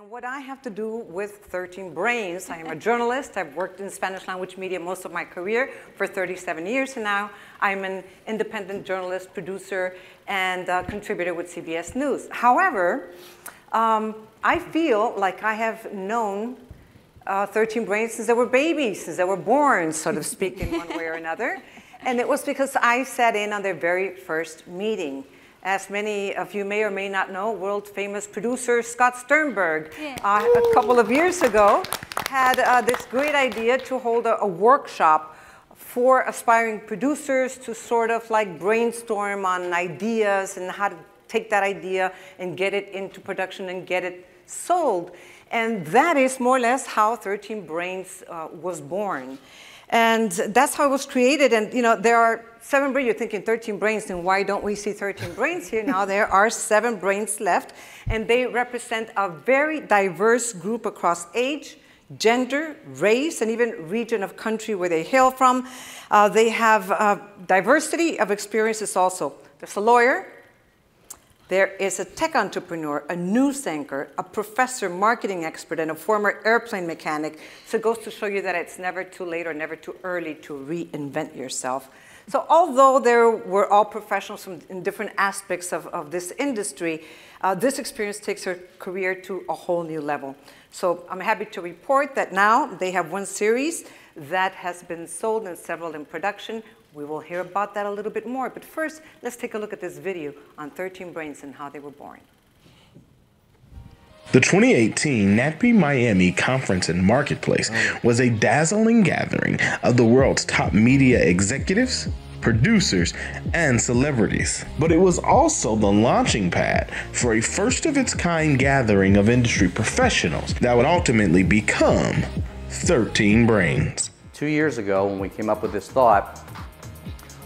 And what I have to do with 13 Brains, I am a journalist. I've worked in Spanish language media most of my career for 37 years now. I'm an independent journalist, producer, and contributor with CBS News. However, I feel like I have known 13 Brains since they were babies, since they were born, so to speak, in one way or another. And it was because I sat in on their very first meeting. As many of you may or may not know, world famous producer Scott Sternberg, a couple of years ago, had this great idea to hold a workshop for aspiring producers to sort of like brainstorm on ideas and how to take that idea and get it into production and get it sold. And that is more or less how 13 Brains was born. And that's how it was created. And you know, there are 7 brains. You're thinking 13 brains, then why don't we see 13 brains here? Now there are 7 brains left, and they represent a very diverse group across age, gender, race, and even region of country where they hail from. They have diversity of experiences also. There's a lawyer, there is a tech entrepreneur, a news anchor, a professor, marketing expert, and a former airplane mechanic. So it goes to show you that it's never too late or never too early to reinvent yourself. So although they were all professionals in different aspects of this industry, this experience takes her career to a whole new level. So I'm happy to report that now they have 1 series that has been sold and several in production. We will hear about that a little bit more. But first, let's take a look at this video on 13 Brains and how they were born. The 2018 NATPE Miami Conference and Marketplace was a dazzling gathering of the world's top media executives, producers, and celebrities. But it was also the launching pad for a first-of-its-kind gathering of industry professionals that would ultimately become 13 Brains. 2 years ago, when we came up with this thought,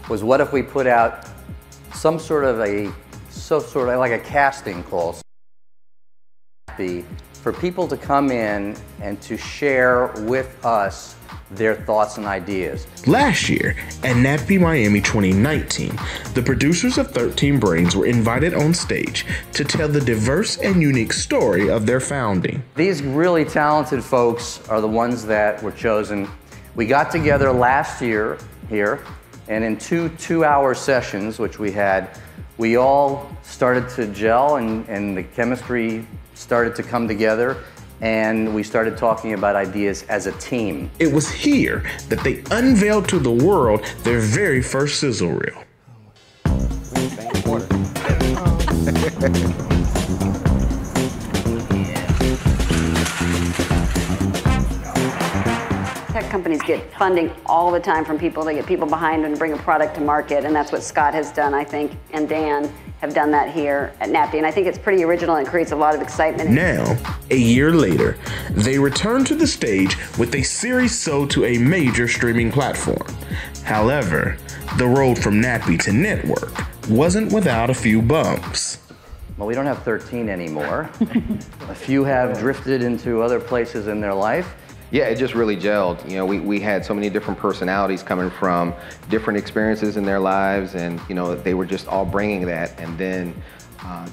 was what if we put out some sort of like a casting call for people to come in and to share with us their thoughts and ideas. Last year, at NATPE Miami 2019, the producers of 13 Brains were invited on stage to tell the diverse and unique story of their founding. These really talented folks are the ones that were chosen. We got together last year here, and in two-hour sessions, which we had, we all started to gel and the chemistry started to come together, and we started talking about ideas as a team. It was here that they unveiled to the world their very first sizzle reel. Tech companies get funding all the time from people. They get people behind and bring a product to market, and that's what Scott has done, I think, and Dan have done that here at NATPE, and I think it's pretty original and creates a lot of excitement. Now, a year later, they return to the stage with a series sold to a major streaming platform. However, the road from NATPE to network wasn't without a few bumps. Well, we don't have 13 anymore. A few have drifted into other places in their life. Yeah, it just really gelled. You know, we had so many different personalities coming from different experiences in their lives, and you know, they were just all bringing that, and then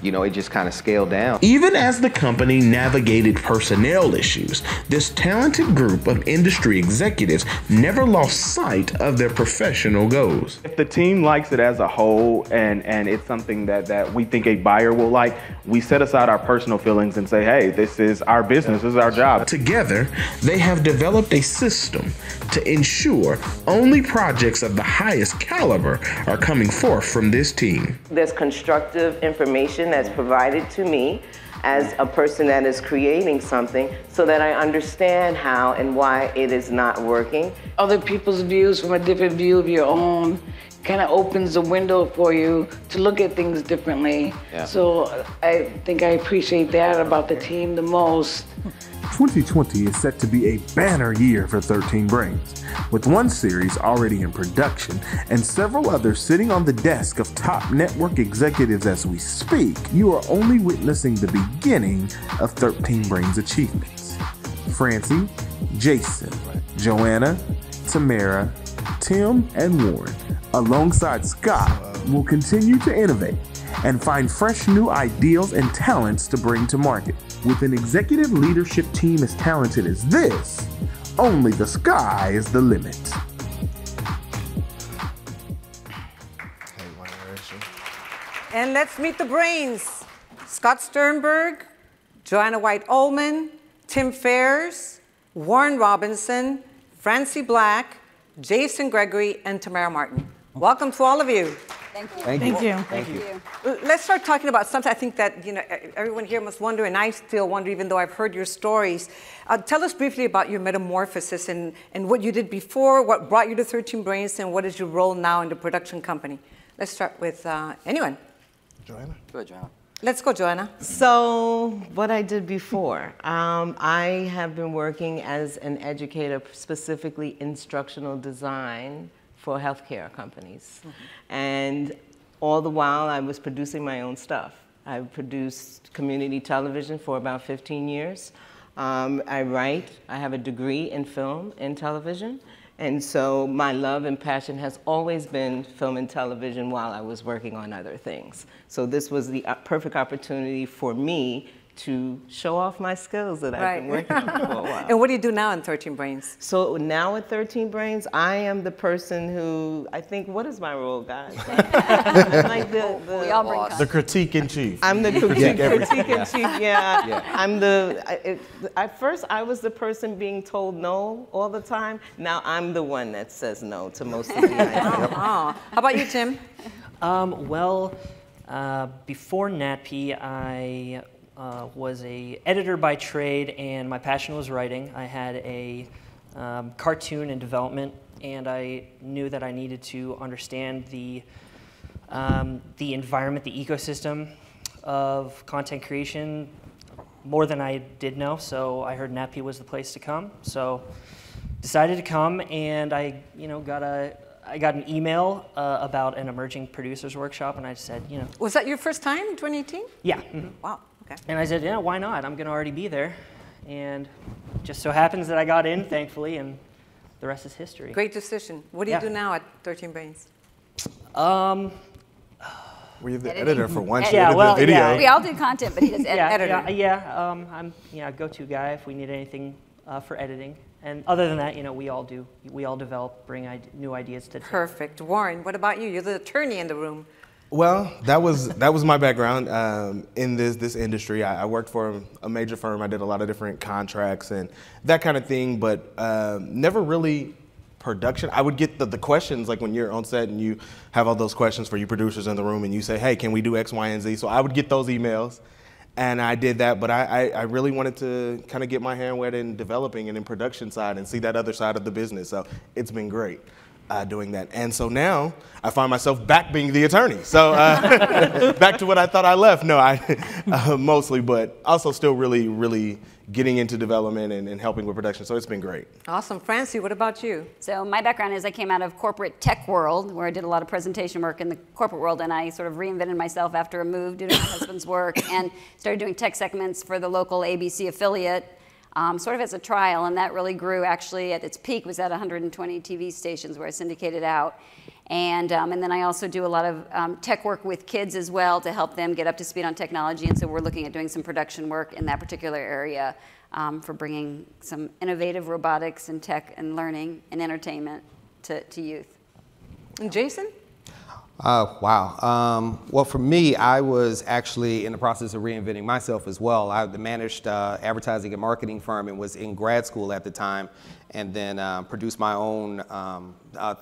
you know, it just kind of scaled down. Even as the company navigated personnel issues, this talented group of industry executives never lost sight of their professional goals. If the team likes it as a whole, and it's something that we think a buyer will like, we set aside our personal feelings and say, hey, this is our business, this is our job. Together, they have developed a system to ensure only projects of the highest caliber are coming forth from this team. There's constructive information that's provided to me as a person that is creating something so that I understand how and why it is not working. Other people's views from a different view of your own kind of opens a window for you to look at things differently. Yeah. So I think I appreciate that about the team the most. 2020 is set to be a banner year for 13 Brains, with 1 series already in production and several others sitting on the desk of top network executives as we speak. You are only witnessing the beginning of 13 Brains achievements. Francie, Jason, Joanna, Tamara, Tim, and Warren, alongside Scott, will continue to innovate and find fresh new ideals and talents to bring to market. With an executive leadership team as talented as this, only the sky is the limit. And let's meet the brains. Scott Sternberg, Joanna White-Ullman, Tim Fairs, Warren Robinson, Francie Black, Jason Gregory, and Tamara Martin. Welcome to all of you. Thank you. Thank you. Thank you. Let's start talking about something I think that everyone here must wonder, and I still wonder, even though I've heard your stories. Tell us briefly about your metamorphosis and what you did before, what brought you to 13 Brains, and what is your role now in the production company. Let's start with anyone. Joanna? Good, Joanna. Let's go, Joanna. So, what I did before, I have been working as an educator, specifically instructional design for healthcare companies. And all the while, I was producing my own stuff. I produced community television for about 15 years. I write. I have a degree in film and television. And so my love and passion has always been film and television while I was working on other things. So this was the perfect opportunity for me to show off my skills that I've been working on for a while. And what do you do now in 13 Brains? So now at 13 Brains, I am the person who, I think, what is my role, guys? Like We all bring The critique in chief. I'm the critique in chief, yeah. I'm at first I was the person being told no all the time. Now I'm the one that says no to most of the ideas. How about you, Tim? Before NATPE, I was a editor by trade, and my passion was writing. I had a cartoon in development, and I knew that I needed to understand the environment, the ecosystem of content creation more than I did know. So I heard NATPE was the place to come. So decided to come, and I got an email about an emerging producers workshop, and I said, Was that your first time in 2018? Yeah. Mm-hmm. Wow. Okay. And I said, yeah, why not? I'm going to already be there. And just so happens that I got in, thankfully, and the rest is history. Great decision. What do you do now at 13 Brains? Were you the editor for one? Yeah, well, video. yeah. We all do content, but he does editing. I'm a go-to guy if we need anything for editing. And other than that, we all develop, bring new ideas to the table. Perfect. Warren, what about you? You're the attorney in the room. Well, that was my background in this industry. I worked for a major firm. I did a lot of different contracts and that kind of thing, but never really production. I would get the questions, like when you're on set and you have all those questions for you producers in the room and you say, hey, can we do X, Y, and Z? So I would get those emails. And I did that, but I really wanted to kind of get my hand wet in developing and in production side and see that other side of the business. So it's been great doing that. And so now I find myself back being the attorney. So back to what I thought I left. No, mostly, but also still really, really getting into development and helping with production. So it's been great. Awesome. Francie, what about you? So my background is I came out of corporate tech world, where I did a lot of presentation work in the corporate world, and I sort of reinvented myself after a move due to my husband's work and started doing tech segments for the local ABC affiliate, sort of as a trial, and that really grew. Actually, at its peak was at 120 TV stations where I syndicated out. And then I also do a lot of tech work with kids as well to help them get up to speed on technology. And so we're looking at doing some production work in that particular area for bringing some innovative robotics and tech and learning and entertainment to youth. And Jason? Wow. Well, for me, I was actually in the process of reinventing myself as well. I managed advertising and marketing firm and was in grad school at the time, and then produced my own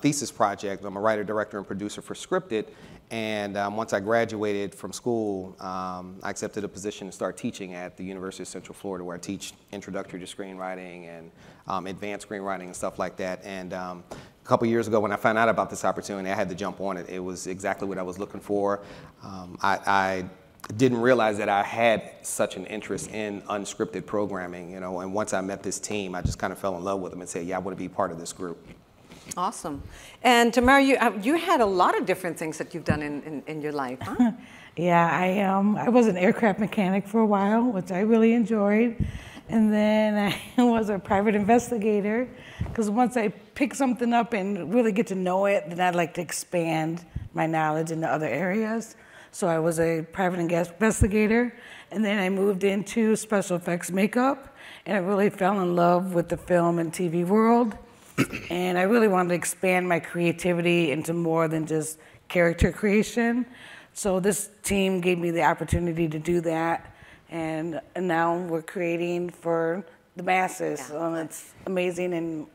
thesis project. I'm a writer, director, and producer for Scripted. And once I graduated from school, I accepted a position to start teaching at the University of Central Florida, where I teach introductory to screenwriting and advanced screenwriting and stuff like that. And a couple years ago, when I found out about this opportunity, I had to jump on it. It was exactly what I was looking for. I didn't realize that I had such an interest in unscripted programming, and once I met this team, I just kind of fell in love with them and said, yeah, I want to be part of this group. Awesome. And Tamara, you had a lot of different things that you've done in your life, huh? Yeah, I was an aircraft mechanic for a while, which I really enjoyed. And then I was a private investigator, because once I pick something up and really get to know it, then I'd like to expand my knowledge into other areas. So I was a private investigator, and then I moved into special effects makeup, and I really fell in love with the film and TV world. And I really wanted to expand my creativity into more than just character creation. So this team gave me the opportunity to do that, and now we're creating for the masses. It's amazing, and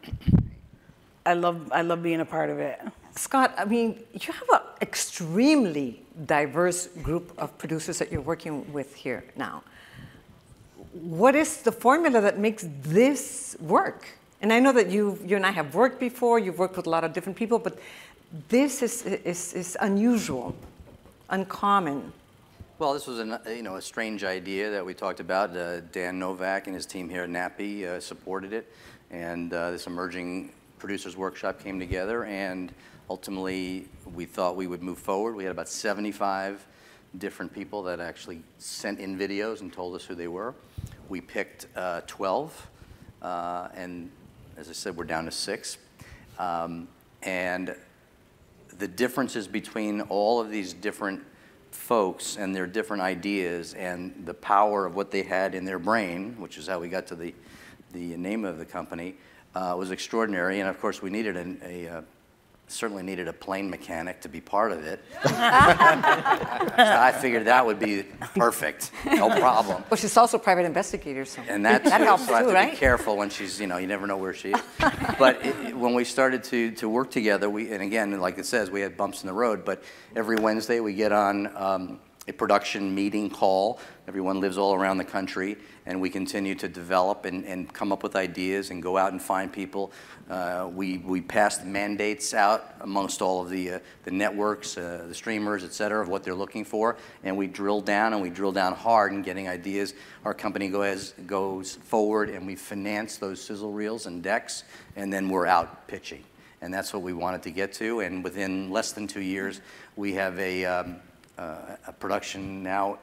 I love being a part of it. Scott, I mean, you have an extremely diverse group of producers that you're working with here now. What is the formula that makes this work? And I know that you and I have worked before, you've worked with a lot of different people, but this is unusual, uncommon. Well, this was a strange idea that we talked about. Dan Novak and his team here at NATPE supported it, and this emerging producers workshop came together, and ultimately we thought we would move forward. We had about 75 different people that actually sent in videos and told us who they were. We picked 12, and as I said, we're down to 6. And the differences between all of these different folks and their different ideas and the power of what they had in their brain, which is how we got to the name of the company, was extraordinary. And of course, we needed certainly needed a plane mechanic to be part of it. So I figured that would be perfect, no problem. Well, she's also a private investigator, so and that helps so I have too, to right? be careful when she's, you never know where she is. But when we started to work together, and again, like it says, we had bumps in the road, but every Wednesday we get on a production meeting call. Everyone lives all around the country, and we continue to develop and come up with ideas and go out and find people. We passed mandates out amongst all of the networks, the streamers, et cetera, of what they're looking for, and we drill down, and we drill down hard in getting ideas. Our company goes forward, and we finance those sizzle reels and decks, and then we're out pitching. And that's what we wanted to get to, and within less than 2 years, we have a production now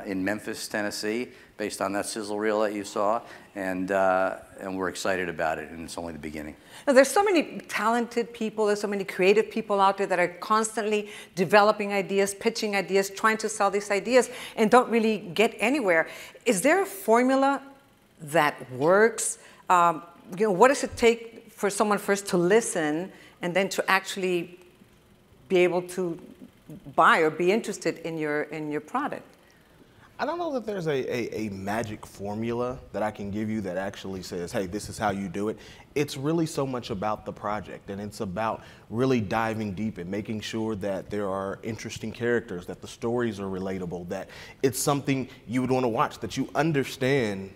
in Memphis, Tennessee, based on that sizzle reel that you saw, and we're excited about it, and it's only the beginning. Now, there's so many talented people, there's so many creative people out there that are constantly developing ideas, pitching ideas, trying to sell these ideas, and don't really get anywhere. Is there a formula that works? What does it take for someone first to listen and then to actually be able to buy or be interested in your product? I don't know that there's a magic formula that I can give you that actually says, hey, this is how you do it. It's really so much about the project, and it's about really diving deep and making sure that there are interesting characters, that the stories are relatable, that it's something you would want to watch, that you understand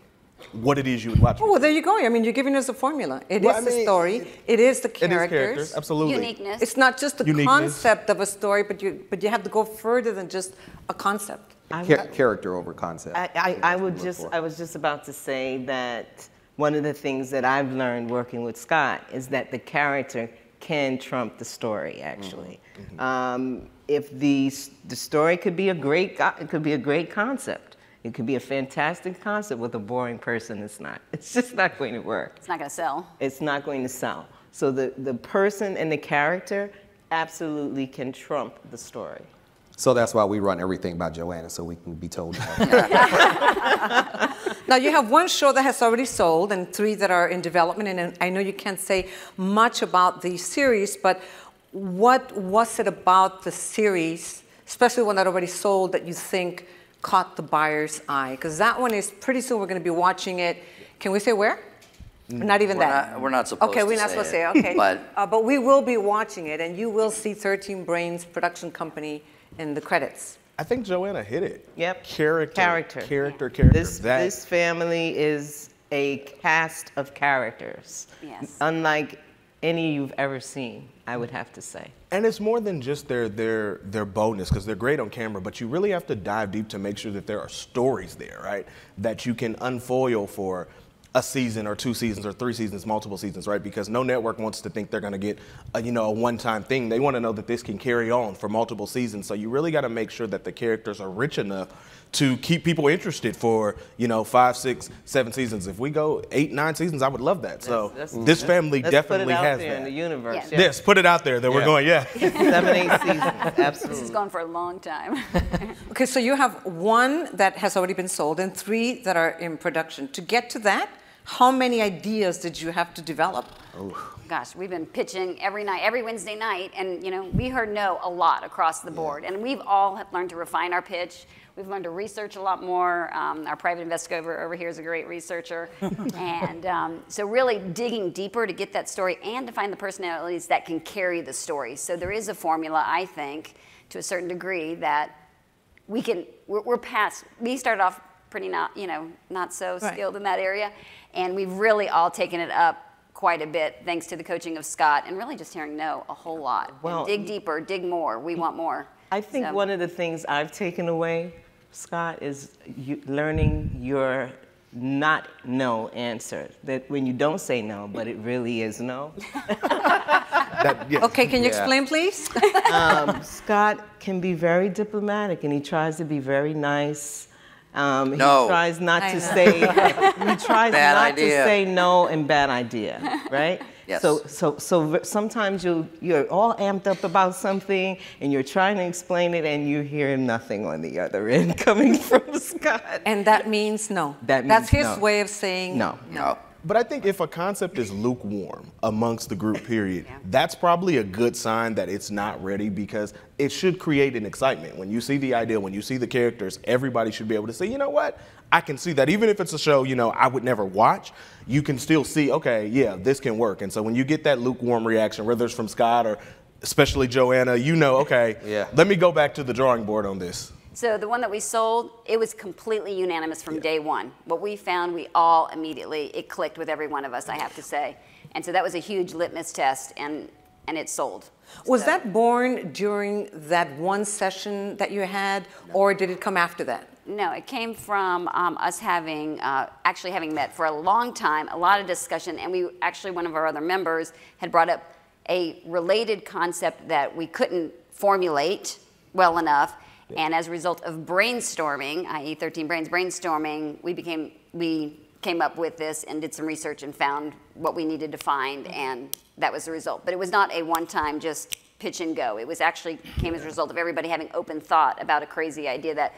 what it is you would watch. Oh, well, there you go. I mean, you're giving us a formula. It is the story. It is the characters. It is characters, absolutely. Uniqueness. It's not just the concept of a story, but you have to go further than just a concept. Character over concept. I was just about to say that one of the things that I've learned working with Scott is that the character can trump the story, actually. Mm-hmm. If the story could be a great concept. It could be a fantastic concept with a boring person. It's just not going to work. It's not going to sell. It's not going to sell. So the person and the character absolutely can trump the story. So that's why we run everything by Joanna, so we can be told that. Now, you have one show that has already sold and 3 that are in development, and I know you can't say much about the series, but what was it about the series, especially one that already sold, that you think caught the buyer's eye? Because that one is pretty soon we're going to be watching it. Can we say where? Not even that. We're not supposed to say. Okay, we're not supposed to say. Okay, but we will be watching it, and you will see 13 Brains production company in the credits. I think Joanna hit it. Yep. Character. This family is a cast of characters. Yes. Unlike any you've ever seen, I would have to say. And it's more than just their boldness, because they're great on camera, but you really have to dive deep to make sure that there are stories there, right? That you can unfoil for a season or 2 seasons or 3 seasons, multiple seasons, right? Because no network wants to think they're going to get a one-time thing. They want to know that this can carry on for multiple seasons. So you really got to make sure that the characters are rich enough to keep people interested for, 5, 6, 7 seasons. If we go 8, 9 seasons, I would love that. So this family definitely has that. Let's put it out there in the universe. Yeah. Yes, put it out there that we're going, 7, 8 seasons, absolutely. This is going for a long time. Okay, so you have 1 that has already been sold and 3 that are in production. To get to that, how many ideas did you have to develop? Gosh, we've been pitching every night, every Wednesday night, and we heard no a lot across the board. And we've all learned to refine our pitch. We've learned to research a lot more. Our private investigator over here is a great researcher. And so really digging deeper to get that story and to find the personalities that can carry the story. So there is a formula, I think, to a certain degree that we're past. We started off pretty not so skilled in that area. And we've really all taken it up quite a bit thanks to the coaching of Scott and really just hearing no a whole lot. Well, and dig deeper, dig more. We want more. I think one of the things I've taken away, Scott, is learning your not no answer. That when you don't say no, but it really is no. Okay, can you explain, please? Scott can be very diplomatic, and he tries to be very nice. He tries not to say. He tries not to say no and bad idea, right? Yes. So sometimes you're all amped up about something and you're trying to explain it and you hear nothing on the other end coming from Scott. And that means no. That's his way of saying no. But I think if a concept is lukewarm amongst the group, period, that's probably a good sign that it's not ready, because it should create an excitement. When you see the idea, when you see the characters, everybody should be able to say, you know what, I can see that. Even if it's a show, I would never watch, you can still see, okay, yeah, this can work. And so when you get that lukewarm reaction, whether it's from Scott or especially Joanna, okay, let me go back to the drawing board on this. So the one that we sold, it was completely unanimous from day one. What we found, we all immediately, it clicked with every one of us, I have to say. And so that was a huge litmus test, and it sold. Was that born during that one session that you had, or did it come after that? No, it came from us actually having met for a long time, a lot of discussion, and one of our other members had brought up a related concept that we couldn't formulate well enough. And as a result of brainstorming, i.e. 13 Brains brainstorming, we came up with this and did some research and found what we needed to find, and that was the result. But it was not a one-time just pitch and go. It was actually came as a result of everybody having open thought about a crazy idea, that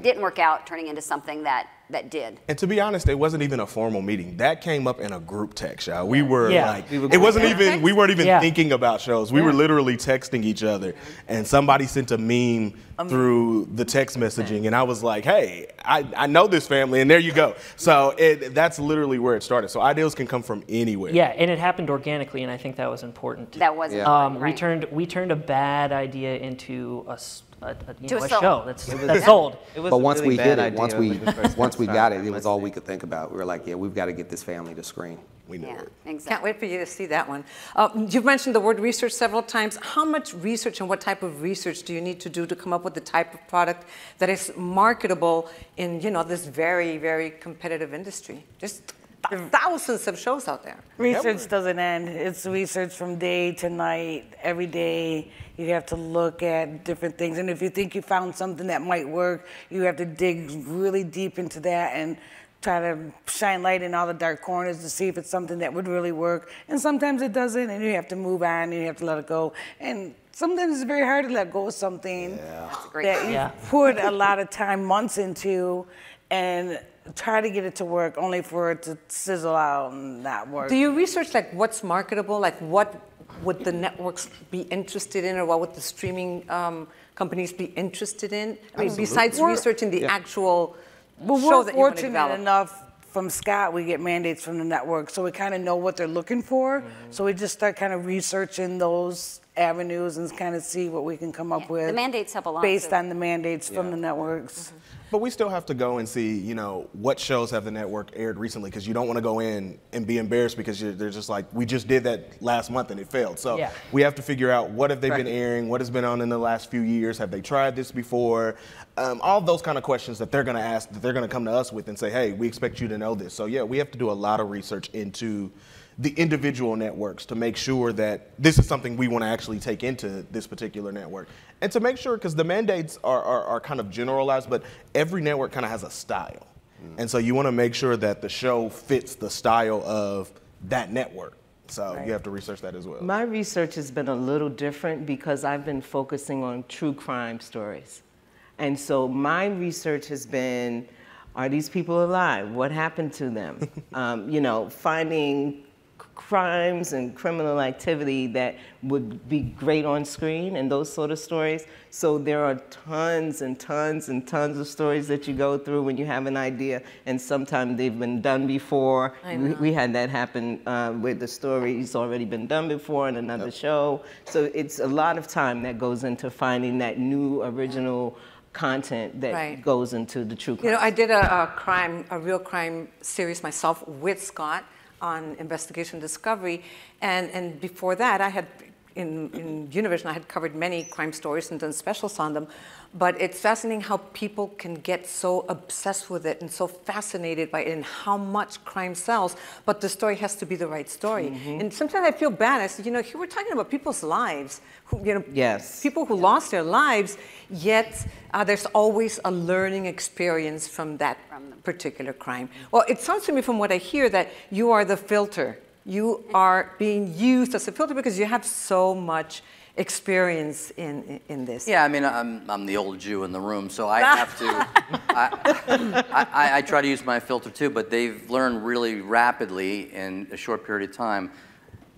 didn't work out, turning into something that did. And to be honest, it wasn't even a formal meeting. That came up in a group text, y'all. We were we weren't even thinking about shows. We were literally texting each other, and somebody sent a meme through the text messaging, and I was like, hey, I know this family, and there you go. So that's literally where it started. So ideas can come from anywhere. Yeah, and it happened organically, and I think that was important. That was important, right. We turned a bad idea into a show. show that's sold. But once we hit it, once we got it, it was all we could think about. We were like, yeah, we've got to get this family to screen. We knew it. Exactly. Can't wait for you to see that one. You've mentioned the word research several times. How much research and what type of research do you need to do to come up with the type of product that is marketable in this very, very competitive industry? Just thousands of shows out there. Research doesn't end. It's research from day to night, every day. You have to look at different things. And if you think you found something that might work, you have to dig really deep into that and try to shine light in all the dark corners to see if it's something that would really work. And sometimes it doesn't, and you have to move on, and you have to let it go. And sometimes it's very hard to let go of something that you put a lot of time, months into, and try to get it to work, only for it to sizzle out and not work. Do you research what's marketable, what would the networks be interested in, or what would the streaming companies be interested in? I mean, besides researching the actual show that you want to develop. Fortunate enough, from Scott, we get mandates from the network, so we kind of know what they're looking for. So we just start kind of researching those avenues and kind of see what we can come up with. The mandates help a lot. Based on the mandates from the networks. But we still have to go and see, what shows have the network aired recently, because you don't want to go in and be embarrassed because they're just like, we just did that last month and it failed. So we have to figure out what have they been airing, what has been on in the last few years, have they tried this before? All those kind of questions that they're going to ask, that they're going to come to us with and say, hey, we expect you to know this. So yeah, we have to do a lot of research into the individual networks to make sure that this is something we want to actually take into this particular network. And to make sure, because the mandates are kind of generalized, but every network kind of has a style. And so you want to make sure that the show fits the style of that network. So you have to research that as well. My research has been a little different because I've been focusing on true crime stories. And so my research has been, are these people alive? What happened to them? You know, finding crimes and criminal activity that would be great on screen and those sort of stories. So there are tons and tons and tons of stories that you go through when you have an idea, and sometimes they've been done before. We had that happen where the story's already been done before in another show. So it's a lot of time that goes into finding that new original content that goes into the true crime. You know, I did a real crime series myself with Scott on investigation discovery, and before that I had in Univision I had covered many crime stories and done specials on them, but it's fascinating how people can get so obsessed with it and so fascinated by it and how much crime sells, but the story has to be the right story. And sometimes I feel bad. I said, you know, here we're talking about people's lives, who, you know, people who lost their lives, yet there's always a learning experience from that particular crime. Well, it sounds to me from what I hear that you are the filter. You are being used as a filter because you have so much experience in this. Yeah, I mean, I'm the old Jew in the room, so I have to, I try to use my filter too, but they've learned really rapidly in a short period of time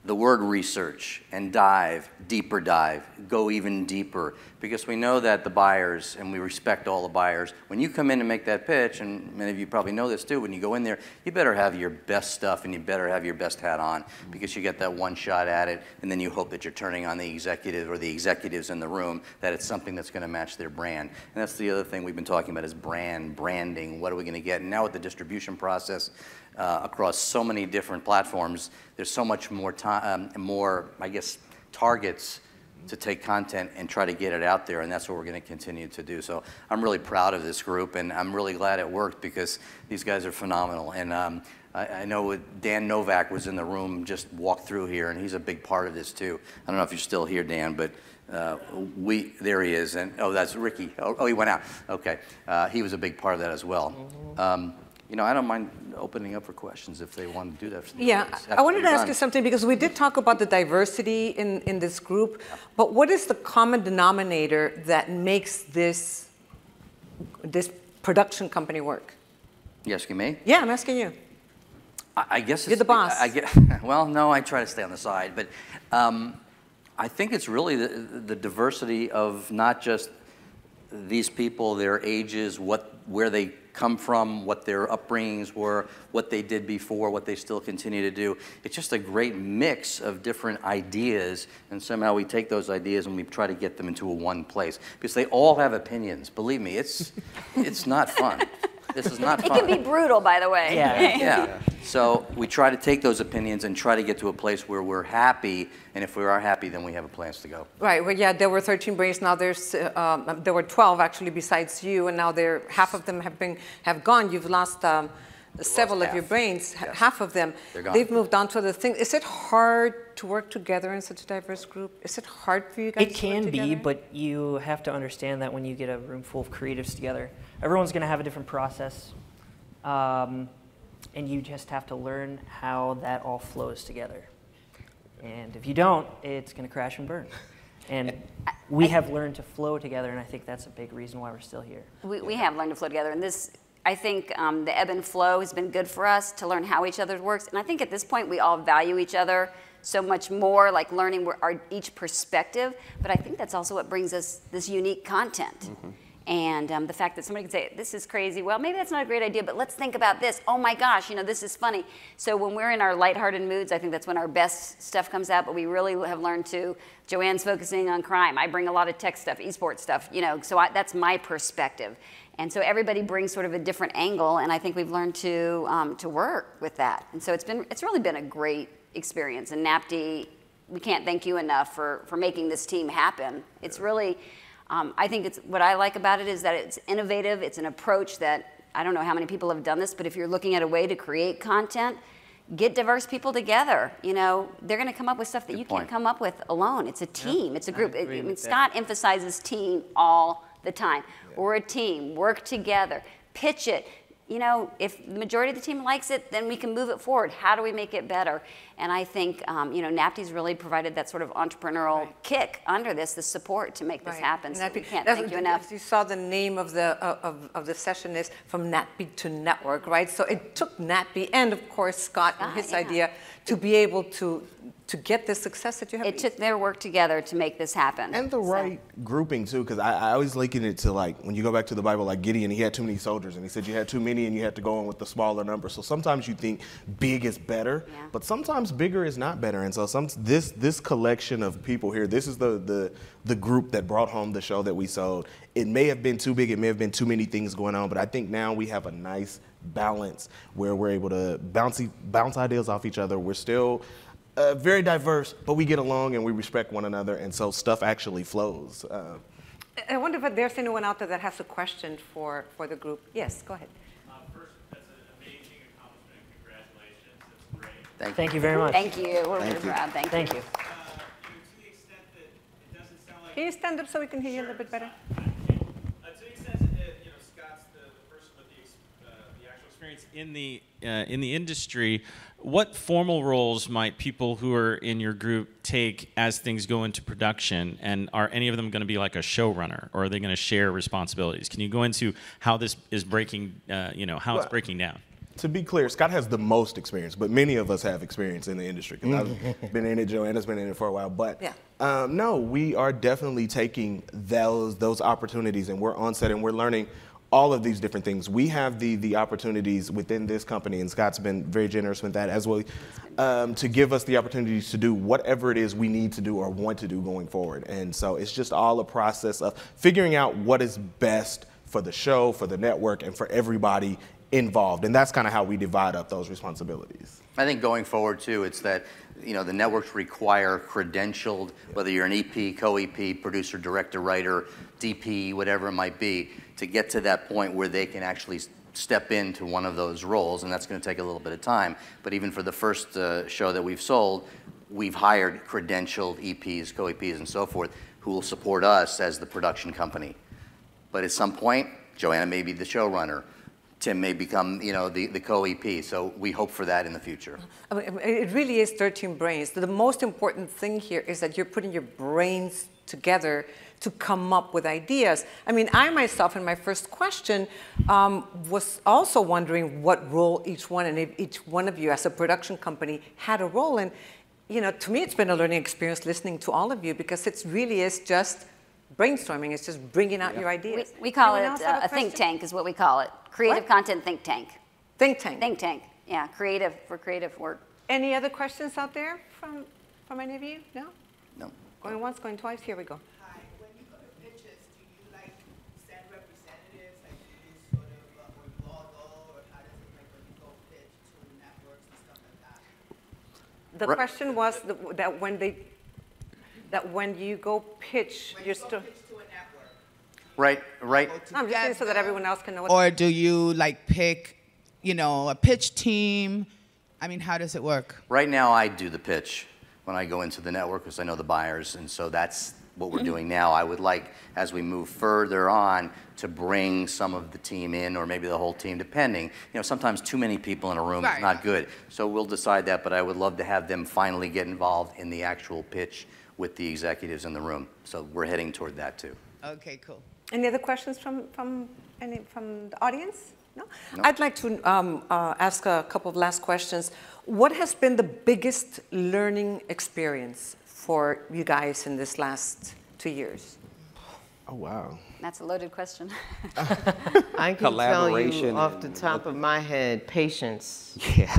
the word research and dive, deeper dive, go even deeper, because we know that the buyers, and we respect all the buyers, when you come in and make that pitch, and many of you probably know this too, when you go in there, you better have your best stuff and you better have your best hat on, because you get that one shot at it, and then you hope that you're turning on the executive or the executives in the room, that it's something that's going to match their brand. And that's the other thing we've been talking about is branding. What are we going to get? And now with the distribution process, across so many different platforms, there's so much more time, I guess, targets to take content and try to get it out there, and that's what we're going to continue to do. So I'm really proud of this group, and I'm really glad it worked because these guys are phenomenal. And I know Dan Novak was in the room, just walked through here, and he's a big part of this too. I don't know if you're still here, Dan, but there he is, and oh, that's Ricky. Oh, he went out. Okay, he was a big part of that as well. You know, I don't mind opening up for questions if they want to do that. Yeah, I wanted to ask you something because we did talk about the diversity in this group, but what is the common denominator that makes this production company work? You asking me? Yeah, I'm asking you. I guess you're the boss. Well, no, I try to stay on the side, but I think it's really the diversity of not just these people, their ages, where they come from, what their upbringings were, what they did before, what they still continue to do. It's just a great mix of different ideas, and somehow we take those ideas and we try to get them into one place. Because they all have opinions. Believe me, it's not fun. This is not fun. It can be brutal, by the way. Yeah. So we try to take those opinions and try to get to a place where we're happy, and if we are happy, then we have a place to go. Right. Well, yeah, there were 13 brains. Now there were 12 actually besides you, and now half of them have gone. You've lost several of your brains. Yes. Half of them. They're gone. They've moved on to other things. Is it hard to work together in such a diverse group? Is it hard for you guys? It can be, but you have to understand that when you get a room full of creatives together, everyone's going to have a different process. And you just have to learn how that all flows together. And if you don't, it's going to crash and burn. And we have learned to flow together, and I think that's a big reason why we're still here. We have learned to flow together, and this, I think the ebb and flow has been good for us to learn how each other works. And I think at this point we all value each other so much more, like learning each perspective. But I think that's also what brings us this unique content. And the fact that somebody can say, this is crazy, well, maybe that's not a great idea, but let's think about this. Oh my gosh, you know, this is funny. So when we're in our lighthearted moods, I think that's when our best stuff comes out, but we really have learned to, Joanne's focusing on crime. I bring a lot of tech stuff, esports stuff, you know, so that's my perspective. And so everybody brings sort of a different angle, and I think we've learned to work with that. And so it's really been a great experience. And NATPE, we can't thank you enough for making this team happen. It's really, I think what I like about it is that it's innovative. It's an approach that I don't know how many people have done this, but if you're looking at a way to create content, get diverse people together. You know, they're going to come up with stuff that you can't come up with alone. It's a team. It's a group. I mean, Scott emphasizes team all the time. We're a team. Work together. Pitch it. You know, if the majority of the team likes it, then we can move it forward. How do we make it better? And I think, you know, NATPE's really provided that sort of entrepreneurial kick under this, the support to make this happen. So we can't thank you enough. You saw the name of the session is From NATPE to Network, right? So it took NATPE and, of course, Scott and his idea to be able to get the success that you have. It took their work together to make this happen. And the right grouping, too, because I always liken it to, like, when you go back to the Bible, like Gideon, he had too many soldiers, and he said you had too many and you had to go in with the smaller number. So sometimes you think big is better, but sometimes bigger is not better. And so this collection of people here, this is the group that brought home the show that we sold. It may have been too big, it may have been too many things going on, but I think now we have a nice balance where we're able to bounce ideas off each other. We're still very diverse, but we get along and we respect one another, and so stuff actually flows. I wonder if there's anyone out there that has a question for the group. Yes, go ahead. First, that's an amazing accomplishment. Congratulations. That's great. Thank you very much. Thank you. We're really proud. Thank you. To the extent that it doesn't sound like... Can you stand up so we can hear you a little bit better? To the extent that, you know, Scott's the person with the actual experience in the industry, what formal roles might people who are in your group take as things go into production? And are any of them going to be like a showrunner, or are they going to share responsibilities? Can you go into how this is breaking, how it's breaking down? To be clear, Scott has the most experience, but many of us have experience in the industry. Because I've been in it, Joanna's been in it for a while. But no, we are definitely taking those opportunities, and we're on set and we're learning all of these different things. We have the opportunities within this company, and Scott's been very generous with that as well, to give us the opportunities to do whatever it is we need to do or want to do going forward. And so it's just all a process of figuring out what is best for the show, for the network, and for everybody involved. And that's kind of how we divide up those responsibilities. I think going forward, too, it's that, you know, the networks require credentialed, whether you're an EP, co-EP, producer, director, writer, DP, whatever it might be, to get to that point where they can actually step into one of those roles, and that's going to take a little bit of time. But even for the first show that we've sold, we've hired credentialed EPs, co-EPs, and so forth, who will support us as the production company. But at some point, Joanna may be the showrunner. Tim may become, you know, the co-EP, so we hope for that in the future. I mean, it really is 13 brains. The most important thing here is that you're putting your brains together to come up with ideas. I mean, I myself, in my first question, was also wondering what role each one, and if each one of you as a production company had a role. And, you know, to me, it's been a learning experience listening to all of you, because it really is just brainstorming. It's just bringing out your ideas. We call it a think tank is what we call it. Creative content think tank. Think tank. Think tank. Yeah, creative work. Any other questions out there from any of you? No? No. Going once, going twice. Here we go. Hi. When you go to pitches, do you like send representatives? Like, do you sort of or you all go, or how does it like when you go pitch to networks and stuff like that? The question was that when you go pitch, you're still. Right. I'm just saying so that everyone else can know what. Or do you like pick, you know, a pitch team? I mean, how does it work? Right now, I do the pitch when I go into the network, because I know the buyers, and so that's what we're doing now. I would like, as we move further on, to bring some of the team in, or maybe the whole team, depending. You know, sometimes too many people in a room is not good. So we'll decide that, but I would love to have them finally get involved in the actual pitch with the executives in the room. So we're heading toward that too. Okay, cool. Any other questions from the audience? No? I'd like to ask a couple of last questions. What has been the biggest learning experience for you guys in this last 2 years? Oh, wow. That's a loaded question. I can tell you off the top of my head, patience. Yeah.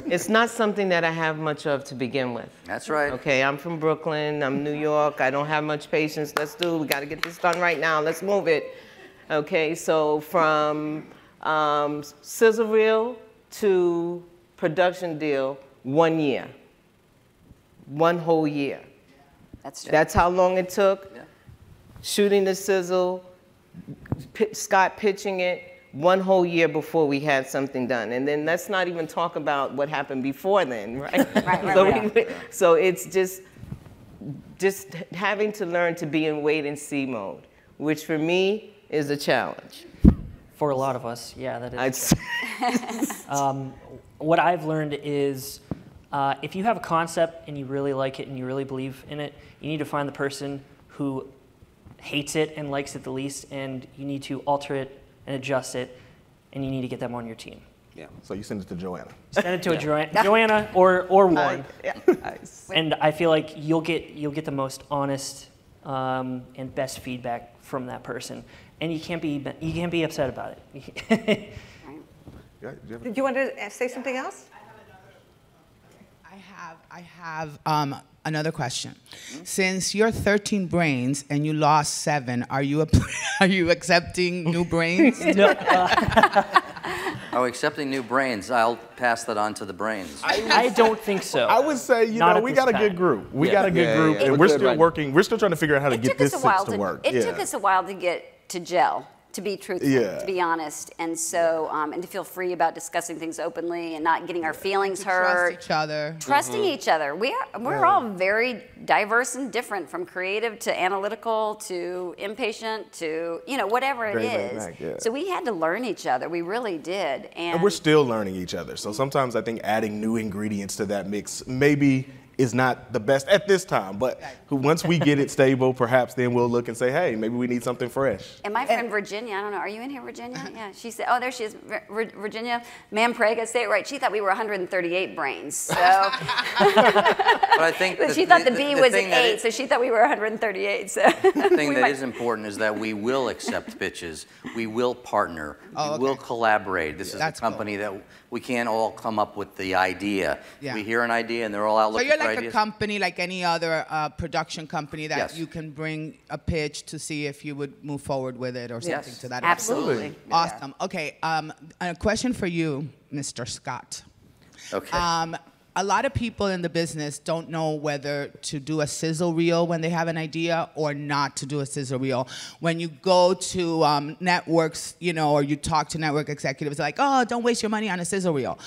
It's not something that I have much of to begin with. That's right. Okay, I'm from Brooklyn, I'm New York, I don't have much patience. We gotta get this done right now, let's move it. Okay, so from sizzle reel to production deal, 1 year. 1 whole year. That's true. That's how long it took. Yeah. Shooting the sizzle, Scott pitching it, one whole year before we had something done. And then let's not even talk about what happened before then, right? So it's just having to learn to be in wait and see mode, which for me is a challenge. For a lot of us, yeah, that is. What I've learned is if you have a concept and you really like it and you really believe in it, you need to find the person who hates it and likes it the least, and you need to alter it and adjust it, and you need to get them on your team. Yeah. So you send it to Joanna. Send it to Joanna or Warren. And I feel like you'll get the most honest and best feedback from that person, and you can't be upset about it. Did you want to say something else? I have another question. Since you're 13 brains and you lost 7, are you accepting new brains? No. Oh, accepting new brains. I'll pass that on to the brains. I don't think so. I would say, we got a good group. We got a good group, and we're still working. We're still trying to figure out how to get this to work. It took us a while to get to gel, to be truthful, to be honest, and so and to feel free about discussing things openly and not getting our feelings hurt. Trust each other. Trusting each other. We're all very diverse and different, from creative to analytical to impatient to whatever it is. So we had to learn each other. We really did, and we're still learning each other. So sometimes I think adding new ingredients to that mix maybe is not the best at this time, but once we get it stable, perhaps then we'll look and say, hey, maybe we need something fresh. And my friend Virginia, I don't know, are you in here, Virginia? Yeah, she said, oh, there she is, Virginia Mampreg, I say it right. She thought we were 138 brains, so. But I think she thought the B was an 8, so she thought we were 138, so. The thing that is important is that we will accept pitches, we will partner, we will collaborate. This is a company that we can't all come up with the idea. Yeah. We hear an idea and they're all out looking for ideas. So you're like a company, like any other production company, that you can bring a pitch to see if you would move forward with it or something to that effect. Absolutely. Awesome. Okay, a question for you, Mr. Scott. Okay. A lot of people in the business don't know whether to do a sizzle reel when they have an idea or not to do a sizzle reel. When you go to networks, or you talk to network executives, they're like, oh, don't waste your money on a sizzle reel.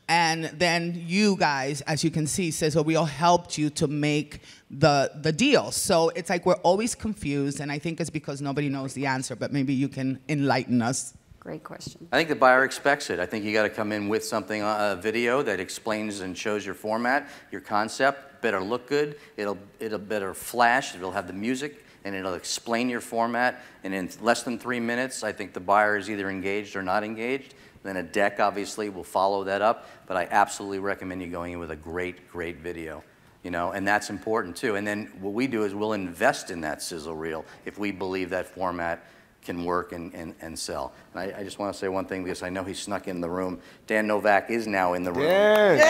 And then you guys, as you can see, sizzle reel helped you to make the deal. So it's like we're always confused, and I think it's because nobody knows the answer, but maybe you can enlighten us. Great question. I think the buyer expects it. I think you got to come in with something, a video that explains and shows your format, your concept. Better look good. It'll better flash. It'll have the music, and it'll explain your format. And in less than 3 minutes, I think the buyer is either engaged or not engaged. Then a deck, obviously, will follow that up. But I absolutely recommend you going in with a great, great video. And that's important too. And then what we do is we'll invest in that sizzle reel if we believe that format can work and sell. And I just want to say one thing, because I know he snuck in the room. Dan Novak is now in the room. And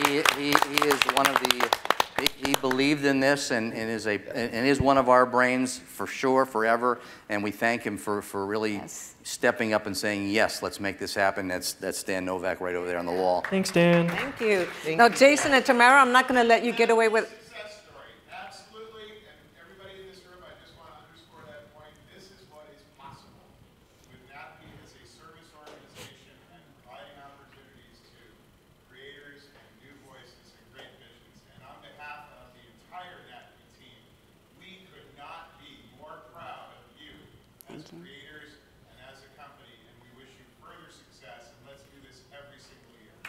he is one of the, he believed in this and is one of our brains for sure, forever. And we thank him for really stepping up and saying, yes, let's make this happen. That's Dan Novak right over there on the wall. Thanks, Dan. Thank you. Now, Jason and Tamara, I'm not going to let you get away with.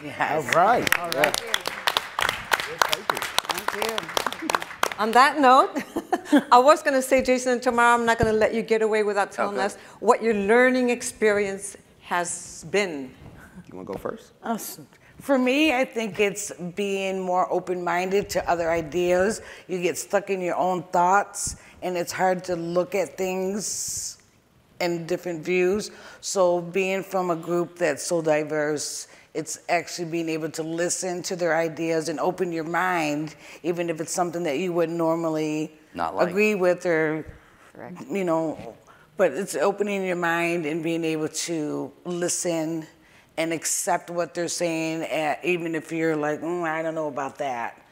Yes. All right. All right. Thank you. On that note, I was going to say, Jason and Tamara, I'm not going to let you get away without telling us what your learning experience has been. You want to go first? For me, I think it's being more open-minded to other ideas. You get stuck in your own thoughts, and it's hard to look at things in different views. So being from a group that's so diverse, it's actually being able to listen to their ideas and open your mind, even if it's something that you wouldn't normally agree with or, but it's opening your mind and being able to listen and accept what they're saying, even if you're like, I don't know about that.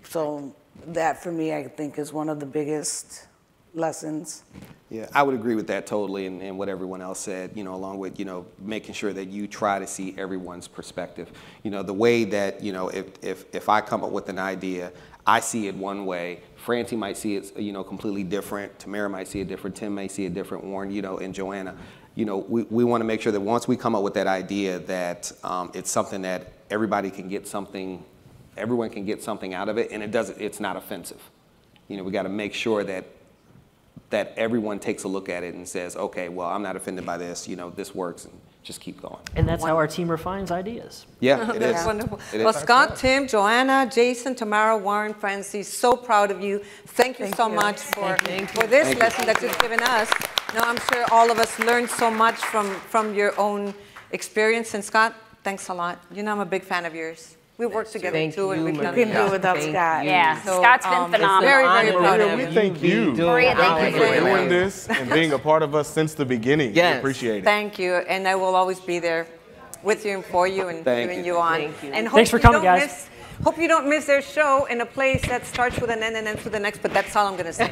So that for me, I think is one of the biggest lessons. Yeah, I would agree with that totally, and what everyone else said, you know, along with, you know, making sure that you try to see everyone's perspective. You know, the way that, you know, if I come up with an idea, I see it one way, Francie might see it, you know, completely different, Tamara might see it different, Tim may see it different, Warren, you know, and Joanna. You know, we want to make sure that once we come up with that idea that it's something that everybody can get something, everyone can get something out of it, and it's not offensive. You know, we got to make sure that everyone takes a look at it and says, okay, well, I'm not offended by this, you know, this works, and just keep going. And that's how our team refines ideas. Yeah, it is. That's wonderful. It Well, is. Scott, Tim, Joanna, Jason, Tamara, Warren, Francie, so proud of you. Thank you so much for this lesson that you've given us. No, I'm sure all of us learned so much from your own experience. And Scott, thanks a lot. You know I'm a big fan of yours. We work together too, and we've done couldn't do it without Scott. Yeah, Scott's been phenomenal. Very, very proud of We you. thank you. Maria, thank you for doing this and being a part of us since the beginning. Yes. We appreciate it. Thank you, and I will always be there with you and for you and cheering you on. Thank you. And hope Thanks for you coming, don't guys. Hope you don't miss their show in a place that starts with an N and ends with an X, but that's all I'm going to say.